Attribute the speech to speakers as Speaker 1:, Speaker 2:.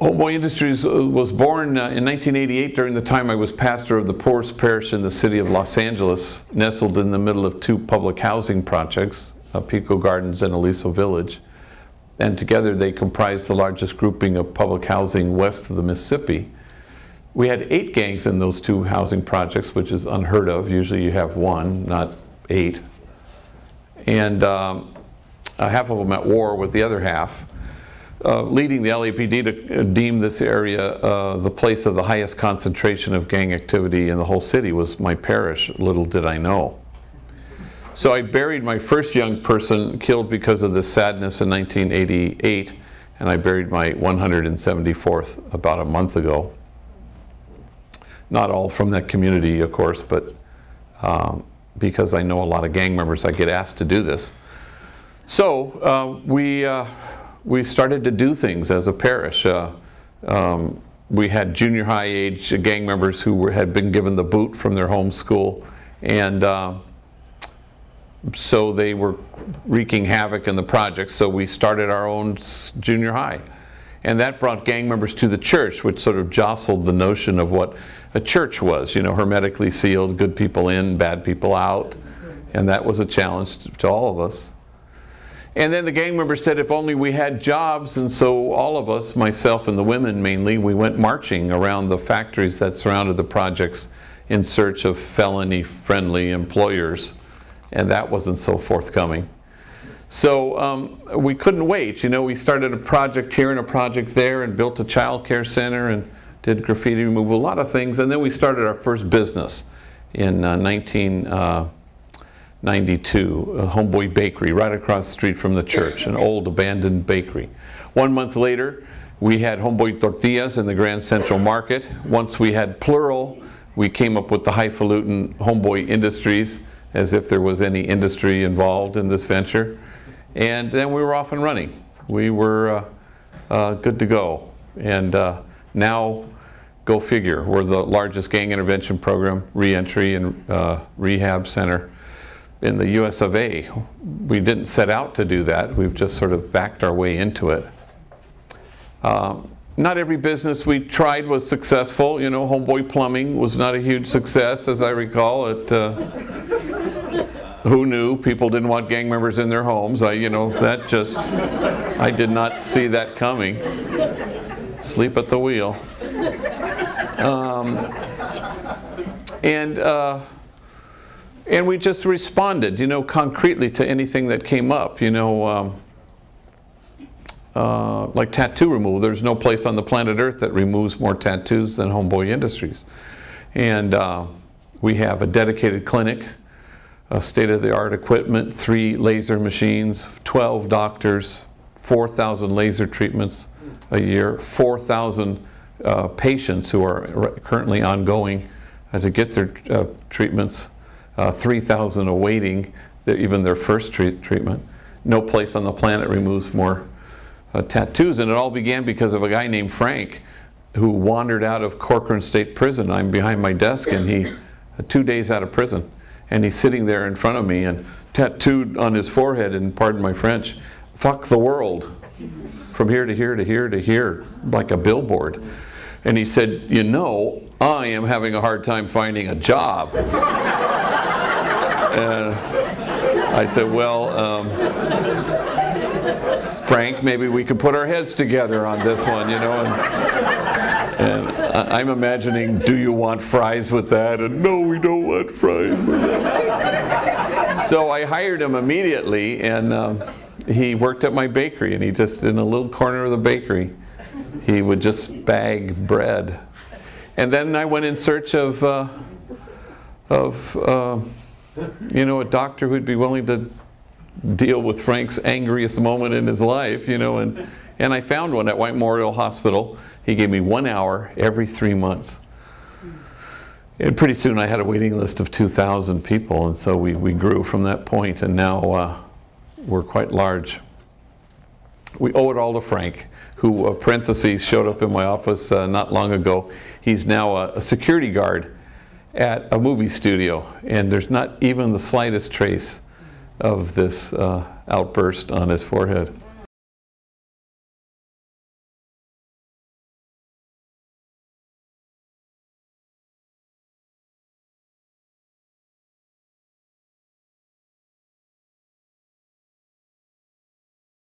Speaker 1: Homeboy Industries was born in 1988 during the time I was pastor of the poorest parish in the city of Los Angeles, nestled in the middle of two public housing projects, Pico Gardens and Aliso Village. And together they comprised the largest grouping of public housing west of the Mississippi. We had 8 gangs in those 2 housing projects, which is unheard of. Usually you have 1, not 8. And half of them at war with the other half. Leading the LAPD to deem this area the place of the highest concentration of gang activity in the whole city was my parish. Little did I know. So I buried my first young person killed because of this sadness in 1988, and I buried my 174th about a month ago. Not all from that community, of course, but because I know a lot of gang members, I get asked to do this. So we started to do things as a parish. We had junior high age gang members who had been given the boot from their home school, and so they were wreaking havoc in the project, so we started our own junior high. And that brought gang members to the church, which sort of jostled the notion of what a church was, you know, hermetically sealed, good people in, bad people out. And that was a challenge to all of us. And then the gang members said if only we had jobs, and so all of us, myself and the women mainly, we went marching around the factories that surrounded the projects in search of felony-friendly employers, and that wasn't so forthcoming. So we couldn't wait. You know, we started a project here and a project there and built a child care center and did graffiti removal, a lot of things, and then we started our first business in 1992, a Homeboy Bakery right across the street from the church, an old abandoned bakery. 1 month later, we had Homeboy Tortillas in the Grand Central Market. Once we had plural, we came up with the highfalutin Homeboy Industries, as if there was any industry involved in this venture. And then we were off and running. We were good to go. And now, go figure, we're the largest gang intervention program, reentry and rehab center in the US of A. We didn't set out to do that. We've just sort of backed our way into it. Not every business we tried was successful. You know, Homeboy Plumbing was not a huge success, as I recall. Who knew? People didn't want gang members in their homes. You know, that just, I did not see that coming. Sleep at the wheel. And we just responded, you know, concretely to anything that came up. You know, like tattoo removal. There's no place on the planet Earth that removes more tattoos than Homeboy Industries. And we have a dedicated clinic, state-of-the-art equipment, 3 laser machines, 12 doctors, 4,000 laser treatments a year, 4,000 patients who are currently ongoing to get their treatments, 3,000 awaiting even their first treatment. No place on the planet removes more tattoos, and it all began because of a guy named Frank who wandered out of Corcoran State Prison. I'm behind my desk, and he 2 days out of prison, and he's sitting there in front of me and tattooed on his forehead, and pardon my French, "Fuck the world," from here to here to here to here, like a billboard. And he said, "You know, I am having a hard time finding a job." And I said, "Well, Frank, maybe we could put our heads together on this one, you know." And I'm imagining, "Do you want fries with that?" And "No, we don't want fries with that." So I hired him immediately, and he worked at my bakery, and he just, in a little corner of the bakery, he would just bag bread. And then I went in search of you know, a doctor who'd be willing to deal with Frank's angriest moment in his life, you know, and I found one at White Memorial Hospital. He gave me 1 hour every 3 months. And pretty soon I had a waiting list of 2,000 people, and so we grew from that point, and now we're quite large. We owe it all to Frank, who, parentheses, showed up in my office not long ago. He's now a security guard at a movie studio, and there's not even the slightest trace of this outburst on his forehead.